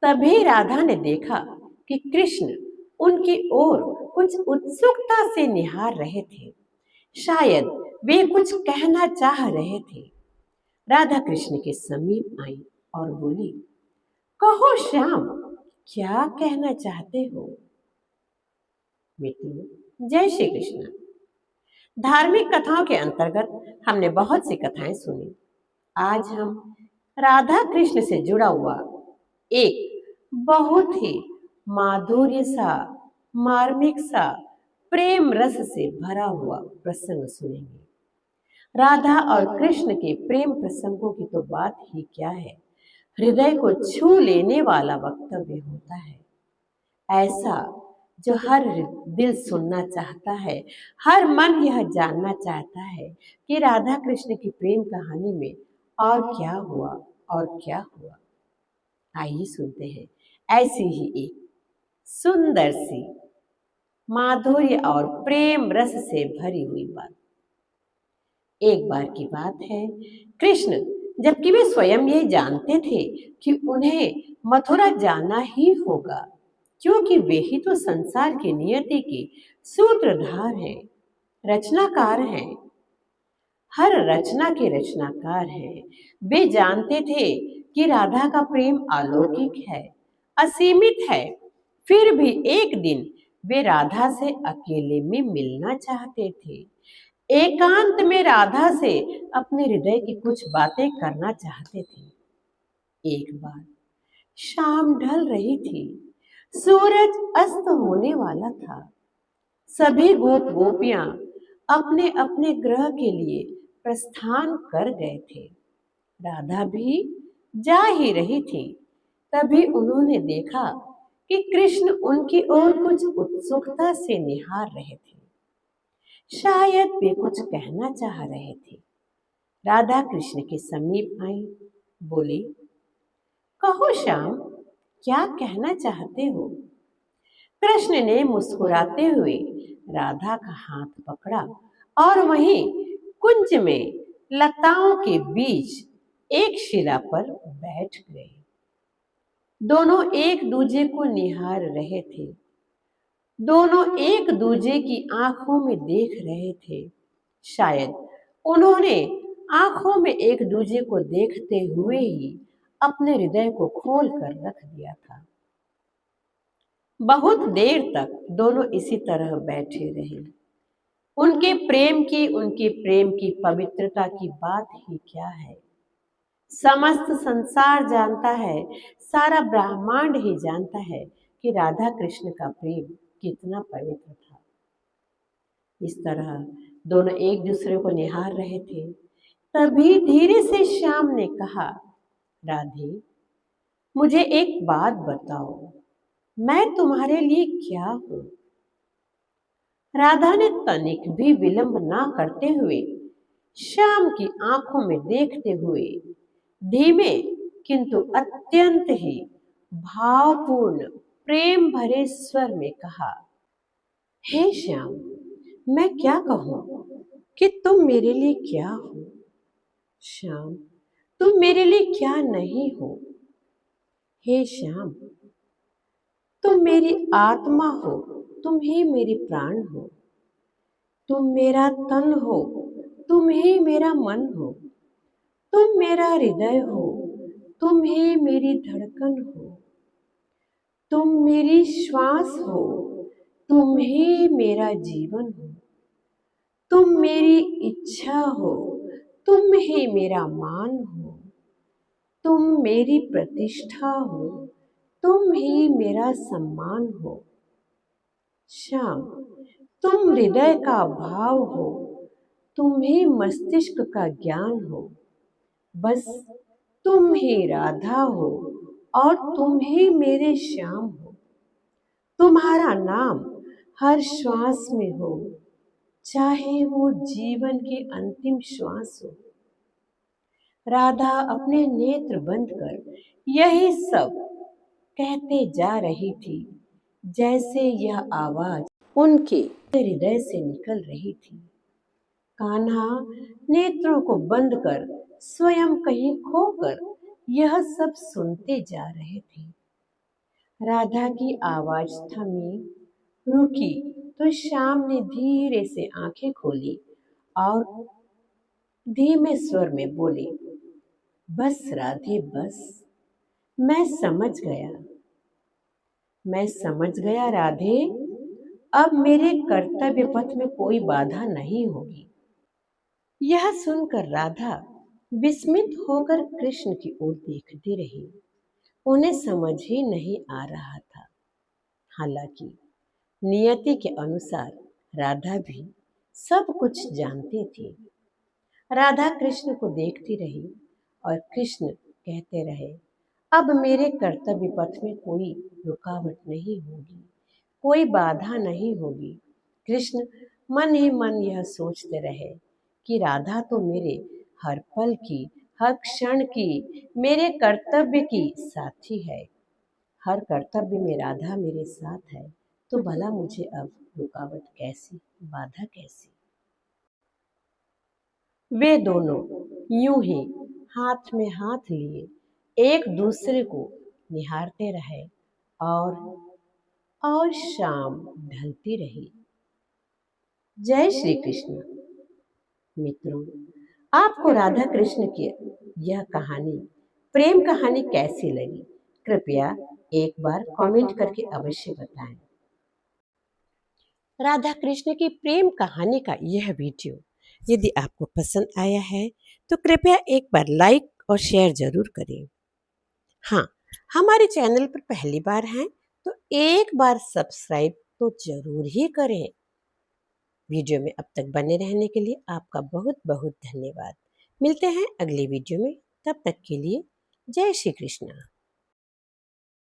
तभी राधा ने देखा कि कृष्ण उनकी ओर कुछ उत्सुकता से निहार रहे थे। शायद वे कुछ कहना चाह रहे थे। राधा कृष्ण के समीप आई और बोली, कहो श्याम, क्या कहना चाहते हो? मित्रों, जय श्री कृष्ण। धार्मिक कथाओं के अंतर्गत हमने बहुत सी कथाएं सुनी। आज हम राधा कृष्ण से जुड़ा हुआ एक बहुत ही माधुर्य सा, मार्मिक सा, प्रेम रस से भरा हुआ प्रसंग सुनेंगे। राधा और कृष्ण के प्रेम प्रसंगों की तो बात ही क्या है, हृदय को छू लेने वाला वक्तव्य होता है। ऐसा जो हर दिल सुनना चाहता है, हर मन यह जानना चाहता है कि राधा कृष्ण की प्रेम कहानी में और क्या हुआ और क्या हुआ। आइए सुनते हैं ऐसी ही एक सुंदर सी, माधुर्य और प्रेम रस से भरी हुई बात। एक बार की बात है, कृष्ण, जबकि वे स्वयं ये जानते थे कि उन्हें मथुरा जाना ही होगा, क्योंकि वे ही तो संसार की नियति के सूत्रधार हैं, रचनाकार हैं, हर रचना के रचनाकार हैं। वे जानते थे कि राधा का प्रेम अलौकिक है, असीमित है। फिर भी एक दिन वे राधा से अकेले में मिलना चाहते थे, एकांत में राधा से अपने हृदय की कुछ बातें करना चाहते थे। एक बार शाम ढल रही थी, सूरज अस्त होने वाला था। सभी गोप गोपियां अपने अपने ग्रह के लिए प्रस्थान कर गए थे। राधा भी जा ही रही थी। तभी उन्होंने देखा कि कृष्ण उनकी ओर कुछ उत्सुकता से निहार रहे थे। शायद वे कुछ कहना चाह रहे थे। राधा कृष्ण के समीप आई, बोली, कहो श्याम, क्या कहना चाहते हो? कृष्ण ने मुस्कुराते हुए राधा का हाथ पकड़ा और वहीं कुंज में लताओं के बीच एक शिला पर बैठ गए। दोनों एक दूजे को निहार रहे थे। दोनों एक दूजे की आंखों में देख रहे थे। शायद उन्होंने आंखों में एक दूजे को देखते हुए ही अपने हृदय को खोल कर रख दिया था। बहुत देर तक दोनों इसी तरह बैठे रहे। उनके प्रेम की पवित्रता की बात ही क्या है। समस्त संसार जानता है, सारा ब्रह्मांड ही जानता है कि राधा कृष्ण का प्रेम कितना पवित्र था। इस तरह दोनों एक दूसरे को निहार रहे थे। तभी धीरे से श्याम ने कहा, राधे, मुझे एक बात बताओ, मैं तुम्हारे लिए क्या हूं? राधा ने तनिक भी विलंब ना करते हुए श्याम की आंखों में देखते हुए धीमे किंतु अत्यंत ही भावपूर्ण प्रेम भरे स्वर में कहा, हे श्याम, मैं क्या कहूं कि तुम मेरे लिए क्या हो? श्याम, तुम मेरे लिए क्या नहीं हो? हे श्याम, तुम मेरी आत्मा हो, तुम ही मेरी प्राण हो, तुम मेरा तन हो, तुम ही मेरा मन हो, तुम मेरा हृदय हो, तुम ही मेरी धड़कन हो, तुम मेरी श्वास हो, तुम ही मेरा जीवन हो, तुम मेरी इच्छा हो, तुम ही मेरा मान हो, तुम मेरी प्रतिष्ठा हो, तुम ही मेरा सम्मान हो। श्याम, तुम हृदय का भाव हो, तुम ही मस्तिष्क का ज्ञान हो, बस तुम ही राधा हो और तुम ही मेरे श्याम हो। तुम्हारा नाम हर श्वास में हो, चाहे वो जीवन की अंतिम श्वास हो। राधा अपने नेत्र बंद कर यही सब कहते जा रही थी, जैसे यह आवाज उनके हृदय से निकल रही थी। कान्हा नेत्रों को बंद कर स्वयं कहीं खोकर यह सब सुनते जा रहे थे। राधा की आवाज थमी, रुकी, तो श्याम ने धीरे से आंखें खोली और धीमे स्वर में बोले, बस राधे बस, मैं समझ गया, मैं समझ गया राधे, अब मेरे कर्तव्य पथ में कोई बाधा नहीं होगी। यह सुनकर राधा विस्मित होकर कृष्ण की ओर देखती रही। उन्हें समझ ही नहीं आ रहा था। हालांकि नियति के अनुसार राधा भी सब कुछ जानती थी। राधा कृष्ण को देखती रही और कृष्ण कहते रहे, अब मेरे कर्तव्य पथ में कोई रुकावट नहीं होगी, कोई बाधा नहीं होगी। कृष्ण मन ही मन यह सोचते रहे कि राधा तो मेरे हर पल की, हर क्षण की, मेरे कर्तव्य की साथी है। हर कर्तव्य में राधा मेरे साथ है, तो भला मुझे अब रुकावट कैसी, बाधा कैसी। वे दोनों यूं ही हाथ में हाथ लिए एक दूसरे को निहारते रहे और शाम ढलती रही। जय श्री कृष्ण। मित्रों, आपको राधा कृष्ण की यह कहानी, प्रेम कहानी कैसी लगी? कृपया एक बार कमेंट करके अवश्य बताएं। राधा कृष्ण की प्रेम कहानी का यह वीडियो यदि आपको पसंद आया है तो कृपया एक बार लाइक और शेयर जरूर करें। हाँ, हमारे चैनल पर पहली बार हैं तो एक बार सब्सक्राइब तो जरूर ही करें। वीडियो में अब तक बने रहने के लिए आपका बहुत बहुत धन्यवाद। मिलते हैं अगले वीडियो में, तब तक के लिए जय श्री कृष्ण।